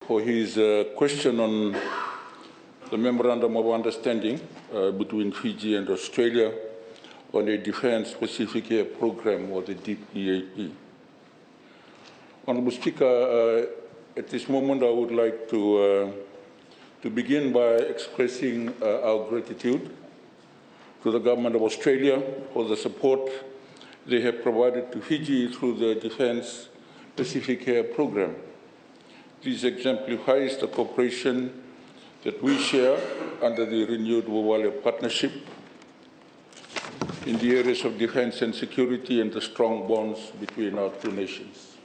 for his question on the Memorandum of Understanding between Fiji and Australia on a Defence Specific Air Programme, or the DPAP. Honourable Speaker, at this moment I would like to begin by expressing our gratitude to the Government of Australia for the support they have provided to Fiji through the Defence Pacific Air Programme. This exemplifies the cooperation that we share under the renewed Wawale Partnership in the areas of defence and security and the strong bonds between our two nations.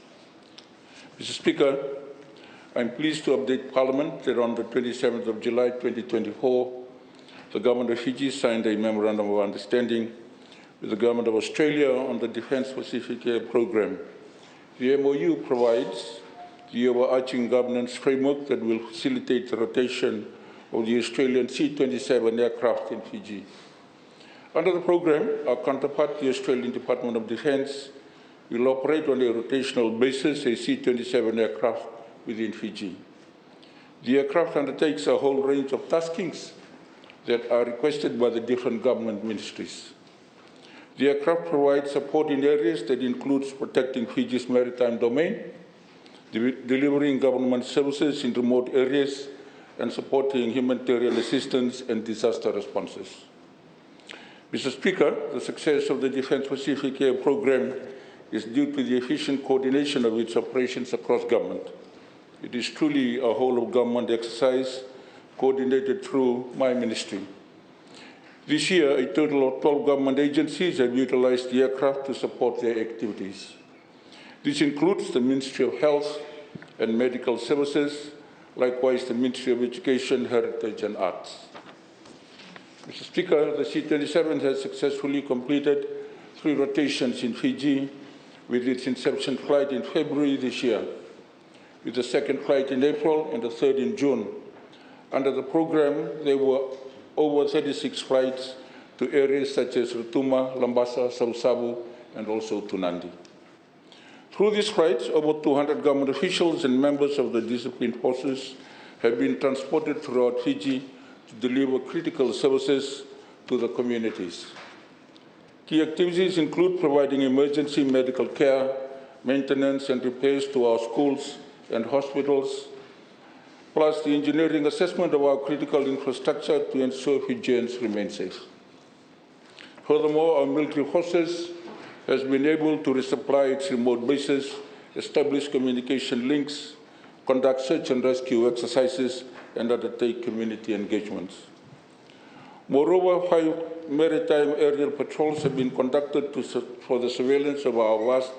Mr. Speaker, I am pleased to update Parliament that on the 27th of July 2024, the Government of Fiji signed a Memorandum of Understanding with the Government of Australia on the Defence Pacific Air Programme. The MOU provides the overarching governance framework that will facilitate the rotation of the Australian C-27 aircraft in Fiji. Under the programme, our counterpart, the Australian Department of Defence, will operate on a rotational basis a C-27 aircraft within Fiji. The aircraft undertakes a whole range of taskings that are requested by the different government ministries. The aircraft provides support in areas that includes protecting Fiji's maritime domain, delivering government services in remote areas, and supporting humanitarian assistance and disaster responses. Mr. Speaker, the success of the Defence Pacific Air Programme is due to the efficient coordination of its operations across government. It is truly a whole-of-government exercise coordinated through my ministry. This year, a total of 12 government agencies have utilised the aircraft to support their activities. This includes the Ministry of Health and Medical Services, likewise the Ministry of Education, Heritage and Arts. Mr. Speaker, the C-27 has successfully completed 3 rotations in Fiji, with its inception flight in February this year, with the second flight in April and the third in June. Under the programme, there were over 36 flights to areas such as Rotuma, Lambasa, Sausabu, and also to Nandi. Through these flights, over 200 government officials and members of the disciplined forces have been transported throughout Fiji to deliver critical services to the communities. Key activities include providing emergency medical care, maintenance and repairs to our schools and hospitals, plus the engineering assessment of our critical infrastructure to ensure Fijians remain safe. Furthermore, our military forces has been able to resupply its remote bases, establish communication links, conduct search and rescue exercises, and undertake community engagements. Moreover, 5 maritime aerial patrols have been conducted for the surveillance of our vast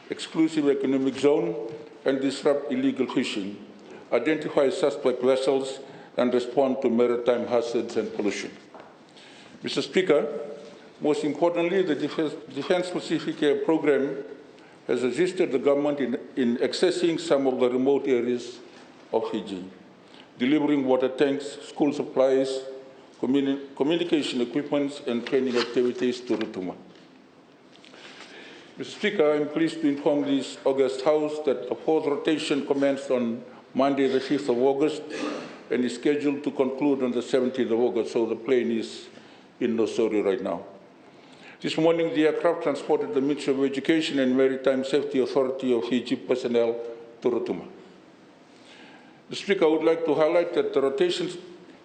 exclusive economic zone and disrupt illegal fishing, identify suspect vessels, and respond to maritime hazards and pollution. Mr. Speaker, most importantly, the Defence Pacific Air Programme has assisted the government in accessing some of the remote areas of Fiji, delivering water tanks, school supplies, communication equipment, and training activities to Rotuma. Mr. Speaker, I am pleased to inform this August House that the 4th rotation commenced on Monday, the 5th of August, and is scheduled to conclude on the 17th of August, so the plane is in Nosori right now. This morning, the aircraft transported the Ministry of Education and Maritime Safety Authority of Fiji personnel to Rotuma. Mr. Speaker, I would like to highlight that the rotations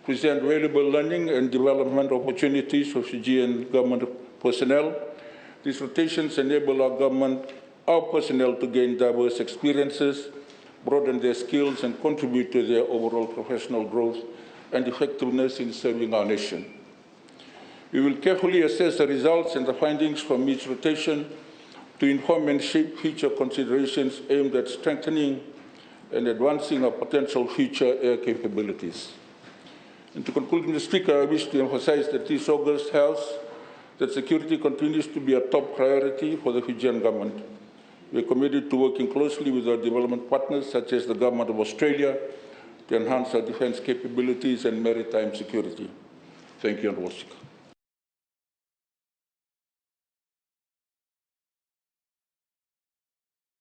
present valuable learning and development opportunities for Fijian government personnel. These rotations enable our personnel to gain diverse experiences, broaden their skills, and contribute to their overall professional growth and effectiveness in serving our nation. We will carefully assess the results and the findings from each rotation to inform and shape future considerations aimed at strengthening and advancing our potential future air capabilities. And to conclude, Mr. Speaker, I wish to emphasize that this August House that security continues to be a top priority for the Fijian government. We are committed to working closely with our development partners, such as the Government of Australia, to enhance our defence capabilities and maritime security. Thank you, Honourable Speaker.